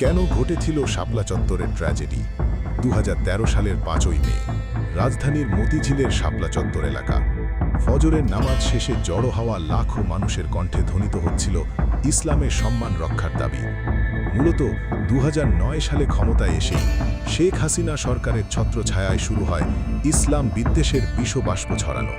কেন ঘটেছিল শাপলা চত্বরের ট্র্যাজেডি? 2013 সালের 5ই মে রাজধানীর মতিঝিলের শাপলা চত্বর এলাকা। ফজরের নামাজ শেষে জড়ো হওয়া লাখো মানুষের কণ্ঠে ধ্বনিত হচ্ছিল ইসলামের সম্মান রক্ষার দাবি। মূলত 2009 সালে ক্ষমতায় এসেই শেখ হাসিনা সরকারের ছত্রছায়ায় শুরু হয় ইসলাম বিদ্বেষের বিষবাষ্প ছড়ানো।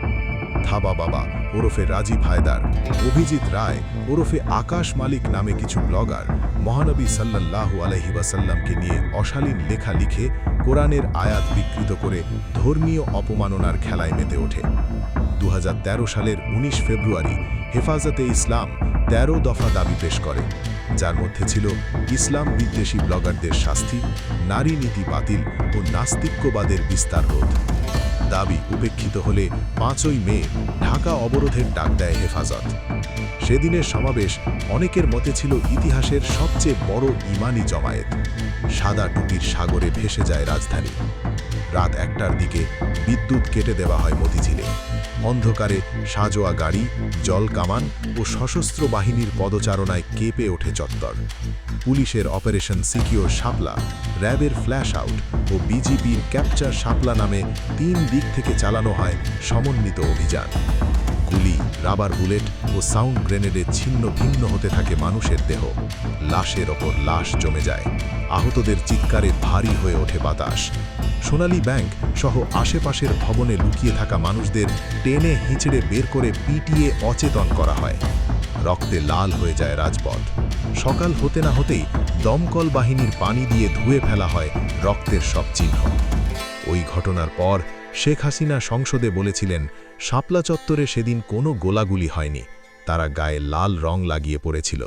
থাবা বাবা ওরফে রাজীব হায়দার, অভিজিৎ রায় ওরফে আকাশ মালিক নামে কিছু ব্লগার মহানবী সাল্লাল্লাহু আলাইহি ওয়াসাল্লামকে নিয়ে অশালীন লেখা লিখে কোরআনের আয়াত বিকৃত করে ধর্মীয় অপমাননার খেলায় মেতে ওঠে। 2013 সালের 19 ফেব্রুয়ারি হেফাজতে ইসলাম 13 দফা দাবি পেশ করে, যার মধ্যে ছিল ইসলাম বিদ্বেষী ব্লগারদের শাস্তি, নারী নীতি বাতিল ও নাস্তিক্যবাদের বিস্তার রোধ। দাবি উপেক্ষিত হলে 5ই মে ঢাকা অবরোধের ডাক দেয় হেফাজত। সেদিনের সমাবেশ অনেকের মতে ছিল ইতিহাসের সবচেয়ে বড় ইমানি জমায়েত। সাদা টুপির সাগরে ভেসে যায় রাজধানী। রাত 1টার দিকে বিদ্যুৎ কেটে দেওয়া হয় মতিঝিলে। অন্ধকারে সাজোয়া গাড়ি, জল কামান ও সশস্ত্র বাহিনীর পদচারণায় কেঁপে ওঠে চত্বর। পুলিশের অপারেশন সিকিউর শাপলা, র্যাবের ফ্ল্যাশ আউট ও বিজিবির ক্যাপচার শাপলা নামে 3 দিক থেকে চালানো হয় সমন্বিত অভিযান। গুলি, রাবার বুলেট ও সাউন্ড গ্রেনেডে ছিন্ন ভিন্ন হতে থাকে মানুষের দেহ। লাশের ওপর লাশ জমে যায়। আহতদের চিৎকারে ভারী হয়ে ওঠে বাতাস। সোনালী ব্যাংক সহ আশেপাশের ভবনে লুকিয়ে থাকা মানুষদের টেনে হিঁচড়ে বের করে পিটিয়ে অচেতন করা হয়। রক্তে লাল হয়ে যায় রাজপথ। সকাল হতে না হতেই দমকল বাহিনীর পানি দিয়ে ধুয়ে ফেলা হয় রক্তের সব চিহ্ন। ওই ঘটনার পর শেখ হাসিনা সংসদে বলেছিলেন, শাপলা চত্বরে সেদিন কোনো গোলাগুলি হয়নি, তারা গায়ে লাল রং লাগিয়ে পড়েছিল।